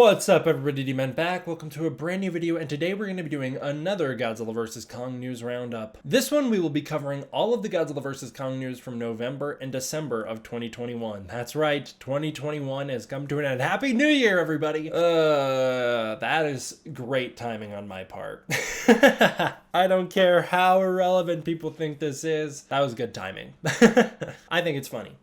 What's up everybody, D-Man back. Welcome to a brand new video, and today we're going to be doing another Godzilla vs. Kong news roundup. This one we will be covering all of the Godzilla vs. Kong news from November and December of 2021. That's right, 2021 has come to an end. Happy New Year, everybody! That is great timing on my part. I don't care how irrelevant people think this is. That was good timing. I think it's funny.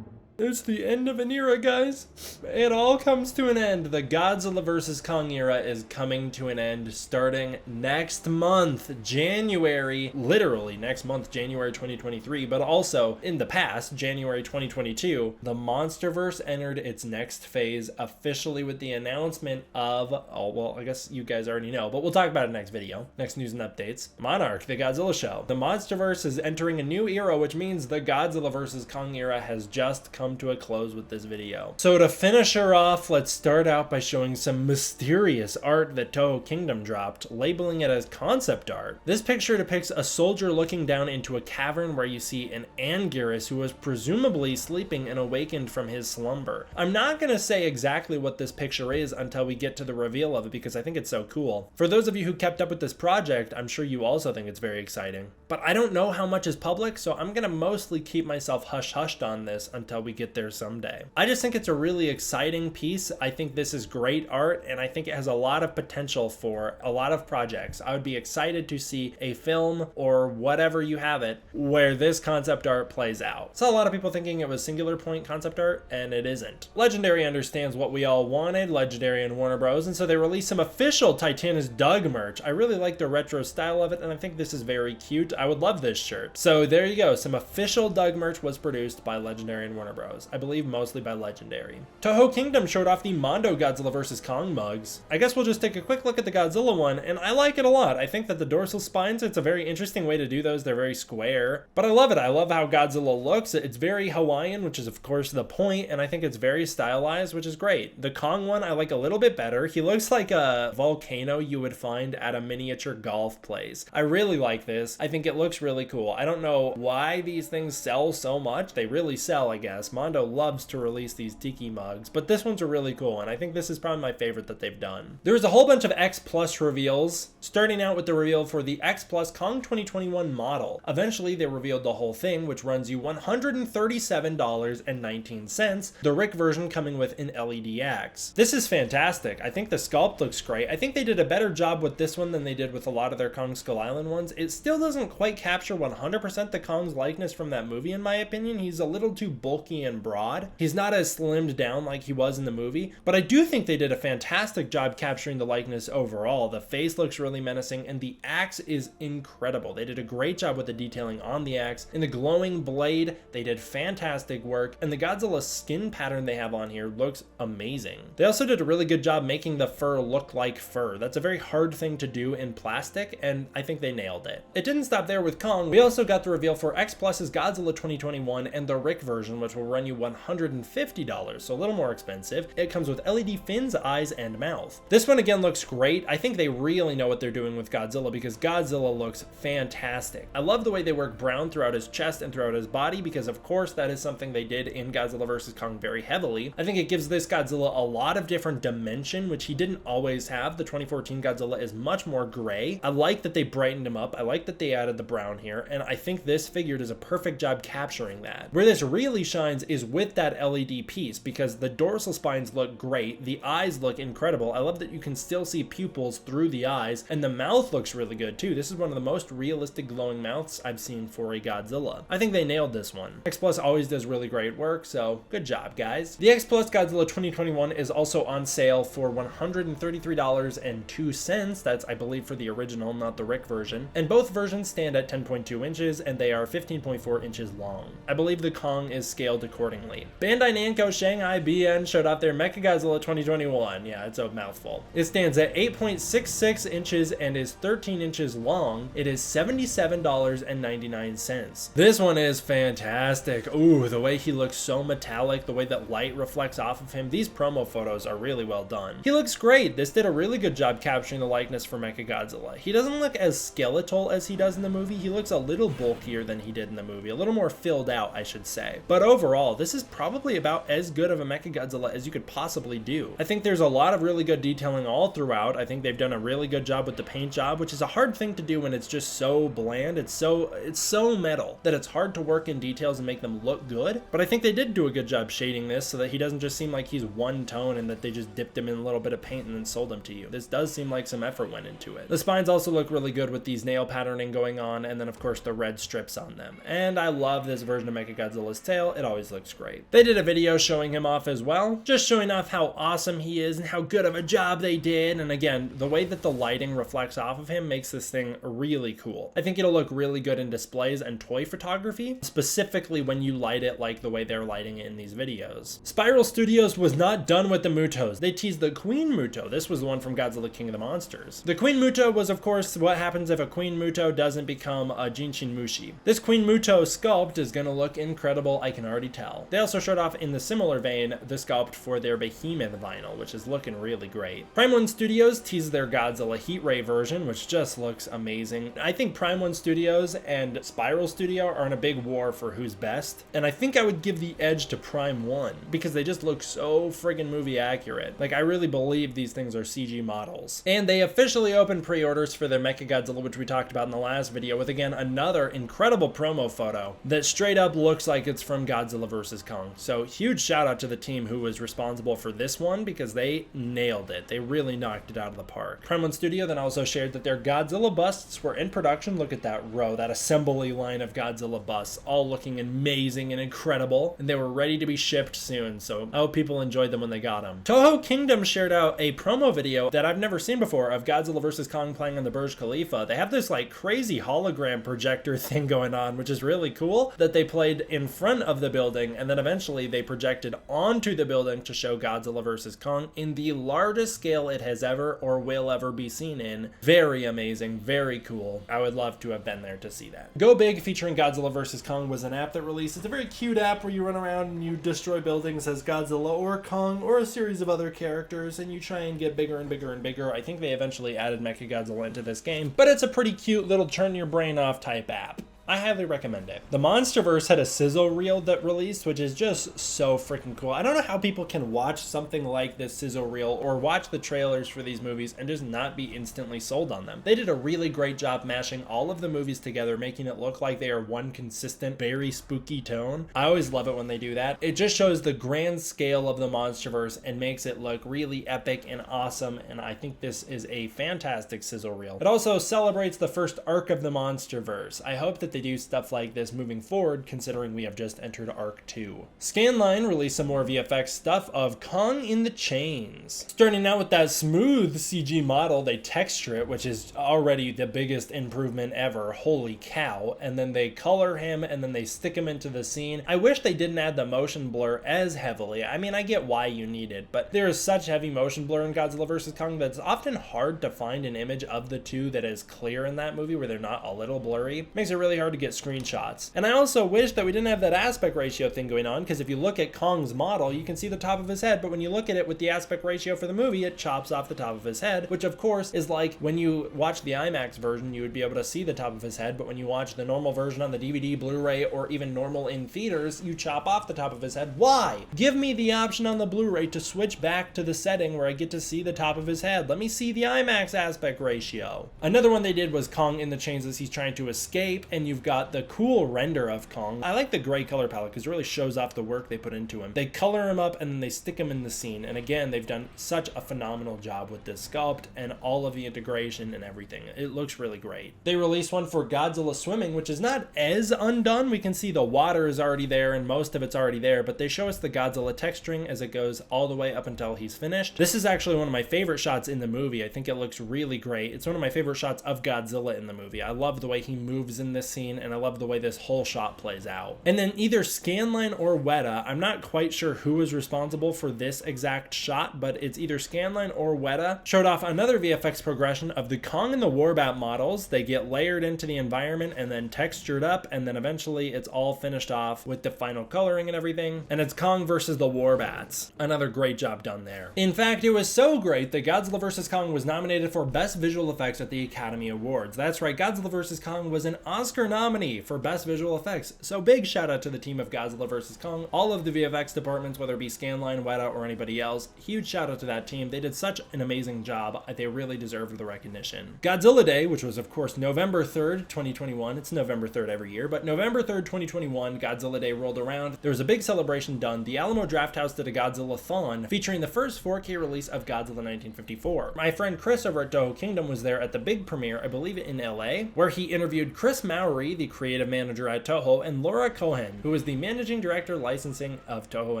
It's the end of an era, guys. It all comes to an end. The Godzilla vs. Kong era is coming to an end starting next month, January, literally next month, January 2023, but also in the past, January 2022, the MonsterVerse entered its next phase officially with the announcement of, oh, well, I guess you guys already know, but we'll talk about it next video, next news and updates. Monarch, the Godzilla show. The MonsterVerse is entering a new era, which means the Godzilla vs. Kong era has just come to a close with this video. So to finish her off, let's start out by showing some mysterious art that Toho Kingdom dropped, labeling it as concept art. This picture depicts a soldier looking down into a cavern where you see an Anguirus who was presumably sleeping and awakened from his slumber. I'm not going to say exactly what this picture is until we get to the reveal of it because I think it's so cool. For those of you who kept up with this project, I'm sure you also think it's very exciting. But I don't know how much is public, so I'm going to mostly keep myself hush-hushed on this until we get there someday. I just think it's a really exciting piece. I think this is great art, and I think it has a lot of potential for a lot of projects. I would be excited to see a film or whatever you have it where this concept art plays out. Saw a lot of people thinking it was Singular Point concept art, and it isn't. Legendary understands what we all wanted, Legendary and Warner Bros., and so they released some official Titanus Doug merch. I really like the retro style of it, and I think this is very cute. I would love this shirt. So there you go. Some official Doug merch was produced by Legendary and Warner Bros. I believe mostly by Legendary. Toho Kingdom showed off the Mondo Godzilla vs. Kong mugs. I guess we'll just take a quick look at the Godzilla one, and I like it a lot. I think that the dorsal spines, it's a very interesting way to do those. They're very square, but I love it. I love how Godzilla looks. It's very Hawaiian, which is of course the point, and I think it's very stylized, which is great. The Kong one I like a little bit better. He looks like a volcano you would find at a miniature golf place. I really like this. I think it looks really cool. I don't know why these things sell so much. They really sell, I guess. Mondo loves to release these tiki mugs, but this one's a really cool, and I think this is probably my favorite that they've done. There was a whole bunch of X Plus reveals, starting out with the reveal for the X Plus Kong 2021 model. Eventually, they revealed the whole thing, which runs you $137.19, the Rick version coming with an LED axe. This is fantastic. I think the sculpt looks great. I think they did a better job with this one than they did with a lot of their Kong Skull Island ones. It still doesn't quite capture 100% the Kong's likeness from that movie, in my opinion. He's a little too bulky and broad. He's not as slimmed down like he was in the movie, but I do think they did a fantastic job capturing the likeness overall. The face looks really menacing, and the axe is incredible. They did a great job with the detailing on the axe. In the glowing blade, they did fantastic work, and the Godzilla skin pattern they have on here looks amazing. They also did a really good job making the fur look like fur. That's a very hard thing to do in plastic, and I think they nailed it. It didn't stop there with Kong. We also got the reveal for X Plus's Godzilla 2021 and the Rick version, which will run you $150, so a little more expensive. It comes with LED fins, eyes, and mouth. This one again looks great. I think they really know what they're doing with Godzilla because Godzilla looks fantastic. I love the way they work brown throughout his chest and throughout his body because of course that is something they did in Godzilla vs. Kong very heavily. I think it gives this Godzilla a lot of different dimension, which he didn't always have. The 2014 Godzilla is much more gray. I like that they brightened him up. I like that they added the brown here, and I think this figure does a perfect job capturing that. Where this really shines is with that LED piece because the dorsal spines look great. The eyes look incredible. I love that you can still see pupils through the eyes, and the mouth looks really good too. This is one of the most realistic glowing mouths I've seen for a Godzilla. I think they nailed this one. X Plus always does really great work, so good job, guys. The X Plus Godzilla 2021 is also on sale for $133.02. That's, I believe, for the original, not the Rick version. And both versions stand at 10.2 inches, and they are 15.4 inches long. I believe the Kong is scaled to accordingly. Bandai Namco Shanghai BN showed off their Mechagodzilla 2021. Yeah, it's a mouthful. It stands at 8.66 inches and is 13 inches long. It is $77.99. This one is fantastic. Ooh, the way he looks so metallic, the way that light reflects off of him. These promo photos are really well done. He looks great. This did a really good job capturing the likeness for Mechagodzilla. He doesn't look as skeletal as he does in the movie. He looks a little bulkier than he did in the movie, a little more filled out, I should say. But overall, this is probably about as good of a Mechagodzilla as you could possibly do. I think there's a lot of really good detailing all throughout. I think they've done a really good job with the paint job, which is a hard thing to do when it's just so bland. It's so metal that it's hard to work in details and make them look good. But I think they did do a good job shading this so that he doesn't just seem like he's one tone and that they just dipped him in a little bit of paint and then sold him to you. This does seem like some effort went into it. The spines also look really good with these nail patterning going on, and then of course the red strips on them. And I love this version of Mechagodzilla's tail. It always looks great. They did a video showing him off as well, just showing off how awesome he is and how good of a job they did. And again, the way that the lighting reflects off of him makes this thing really cool. I think it'll look really good in displays and toy photography, specifically when you light it like the way they're lighting it in these videos. Spiral Studios was not done with the Mutos. They teased the Queen Muto. This was the one from Godzilla King of the Monsters. The Queen Muto was of course what happens if a Queen Muto doesn't become a Jinshin Mushi. This Queen Muto sculpt is gonna look incredible, I can already tell. They also showed off in the similar vein the sculpt for their Behemoth vinyl, which is looking really great. Prime One Studios teased their Godzilla Heat Ray version, which just looks amazing. I think Prime One Studios and Spiral Studio are in a big war for who's best, and I think I would give the edge to Prime One because they just look so friggin' movie accurate. Like, I really believe these things are CG models. And they officially opened pre-orders for their Mechagodzilla, which we talked about in the last video, with again another incredible promo photo that straight up looks like it's from Godzilla vs. Kong. So huge shout out to the team who was responsible for this one because they nailed it. They really knocked it out of the park. Prime One Studio then also shared that their Godzilla busts were in production. Look at that row, that assembly line of Godzilla busts, all looking amazing and incredible, and they were ready to be shipped soon, so I hope people enjoyed them when they got them. Toho Kingdom shared out a promo video that I've never seen before of Godzilla vs. Kong playing on the Burj Khalifa. They have this like crazy hologram projector thing going on, which is really cool, that they played in front of the building, and then eventually they projected onto the building to show Godzilla vs. Kong in the largest scale it has ever or will ever be seen in. Very amazing, very cool. I would love to have been there to see that. Go Big featuring Godzilla vs. Kong was an app that released. It's a very cute app where you run around and you destroy buildings as Godzilla or Kong or a series of other characters, and you try and get bigger and bigger and bigger. I think they eventually added Mechagodzilla into this game, but it's a pretty cute little turn your brain off type app. I highly recommend it. The Monsterverse had a sizzle reel that released, which is just so freaking cool. I don't know how people can watch something like this sizzle reel or watch the trailers for these movies and just not be instantly sold on them. They did a really great job mashing all of the movies together, making it look like they are one consistent, very spooky tone. I always love it when they do that. It just shows the grand scale of the Monsterverse and makes it look really epic and awesome, and I think this is a fantastic sizzle reel. It also celebrates the first arc of the Monsterverse. I hope that they do stuff like this moving forward, considering we have just entered Arc 2. Scanline released some more VFX stuff of Kong in the Chains. Starting out with that smooth CG model, they texture it, which is already the biggest improvement ever. Holy cow. And then they color him, and then they stick him into the scene. I wish they didn't add the motion blur as heavily. I mean, I get why you need it, but there is such heavy motion blur in Godzilla vs. Kong that it's often hard to find an image of the two that is clear in that movie where they're not a little blurry. Makes it really hard to get screenshots. And I also wish that we didn't have that aspect ratio thing going on, because if you look at Kong's model, you can see the top of his head, but when you look at it with the aspect ratio for the movie, it chops off the top of his head, which of course is like when you watch the IMAX version, you would be able to see the top of his head, but when you watch the normal version on the DVD, Blu-ray, or even normal in theaters, you chop off the top of his head. Why? Give me the option on the Blu-ray to switch back to the setting where I get to see the top of his head. Let me see the IMAX aspect ratio. Another one they did was Kong in the Chains as he's trying to escape, and you've got the cool render of Kong. I like the gray color palette because it really shows off the work they put into him. They color him up and then they stick him in the scene, and again, they've done such a phenomenal job with this sculpt and all of the integration and everything. It looks really great. They released one for Godzilla swimming, which is not as undone. We can see the water is already there and most of it's already there, but they show us the Godzilla texturing as it goes all the way up until he's finished. This is actually one of my favorite shots in the movie. I think it looks really great. It's one of my favorite shots of Godzilla in the movie. I love the way he moves in this scene. scene, and I love the way this whole shot plays out. And then either Scanline or Weta, I'm not quite sure who is responsible for this exact shot, but it's either Scanline or Weta, showed off another VFX progression of the Kong and the Warbat models. They get layered into the environment and then textured up, and then eventually it's all finished off with the final coloring and everything. And it's Kong versus the Warbats. Another great job done there. In fact, it was so great that Godzilla vs. Kong was nominated for Best Visual Effects at the Academy Awards. That's right, Godzilla vs. Kong was an Oscar nominee for Best Visual Effects. So big shout out to the team of Godzilla vs. Kong, all of the VFX departments, whether it be Scanline, Weta, or anybody else. Huge shout out to that team. They did such an amazing job. They really deserved the recognition. Godzilla Day, which was of course November 3rd, 2021. It's November 3rd every year, but November 3rd, 2021, Godzilla Day rolled around. There was a big celebration done. The Alamo Drafthouse did a Godzilla-thon featuring the first 4K release of Godzilla 1954. My friend Chris over at Toho Kingdom was there at the big premiere, I believe in LA, where he interviewed Chris Mowry, the creative manager at Toho, and Laura Cohen, who is the managing director licensing of Toho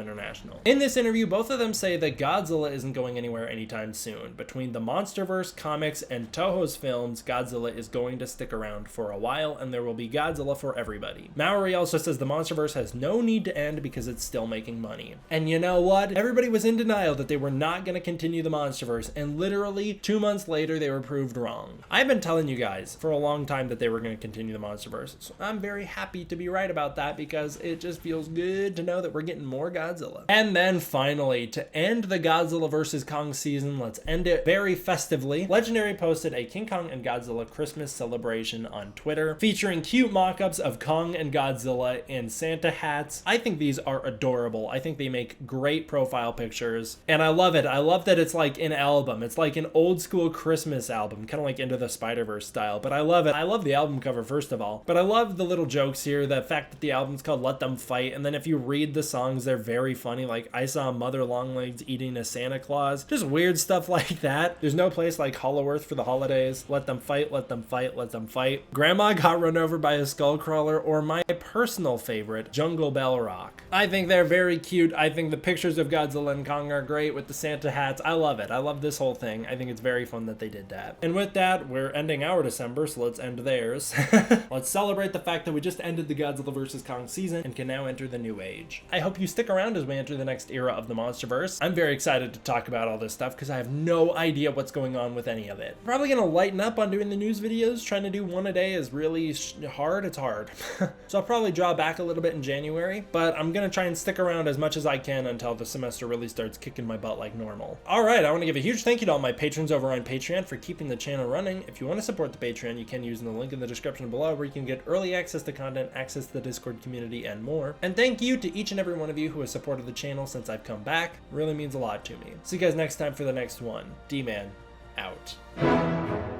International. In this interview, both of them say that Godzilla isn't going anywhere anytime soon. Between the MonsterVerse comics and Toho's films, Godzilla is going to stick around for a while, and there will be Godzilla for everybody. Mowry also says the MonsterVerse has no need to end because it's still making money. And you know what? Everybody was in denial that they were not going to continue the MonsterVerse, and literally 2 months later they were proved wrong. I've been telling you guys for a long time that they were going to continue the MonsterVerse, so I'm very happy to be right about that because it just feels good to know that we're getting more Godzilla. And then finally, to end the Godzilla vs. Kong season, let's end it very festively. Legendary posted a King Kong and Godzilla Christmas celebration on Twitter featuring cute mock-ups of Kong and Godzilla in Santa hats. I think these are adorable. I think they make great profile pictures, and I love it. I love that it's like an album. It's like an old school Christmas album, kind of like Into the Spider-Verse style, but I love it. I love the album cover first of all, but I love the little jokes here, the fact that the album's called Let Them Fight, and then if you read the songs, they're very funny. Like I Saw Mother Longlegs Eating a Santa Claus, just weird stuff like that. There's no place like Hollow Earth for the holidays. Let them fight, let them fight, let them fight. Grandma Got Run Over by a Skullcrawler, or my personal favorite, Jungle Bell Rock. I think they're very cute. I think the pictures of Godzilla and Kong are great with the Santa hats. I love it. I love this whole thing. I think it's very fun that they did that. And with that, we're ending our December, so let's end theirs. Let's celebrate the fact that we just ended the Godzilla vs. Kong season and can now enter the new age. I hope you stick around as we enter the next era of the MonsterVerse. I'm very excited to talk about all this stuff because I have no idea what's going on with any of it. Probably gonna lighten up on doing the news videos. Trying to do one a day is really hard. It's hard. So I'll probably draw back a little bit in January, but I'm gonna try and stick around as much as I can until the semester really starts kicking my butt like normal. All right, I want to give a huge thank you to all my patrons over on Patreon for keeping the channel running. If you want to support the Patreon, you can use the link in the description below where you can get early access to content, access to the Discord community, and more. And thank you to each and every one of you who has supported the channel since I've come back. It really means a lot to me. See you guys next time for the next one. D-Man, out.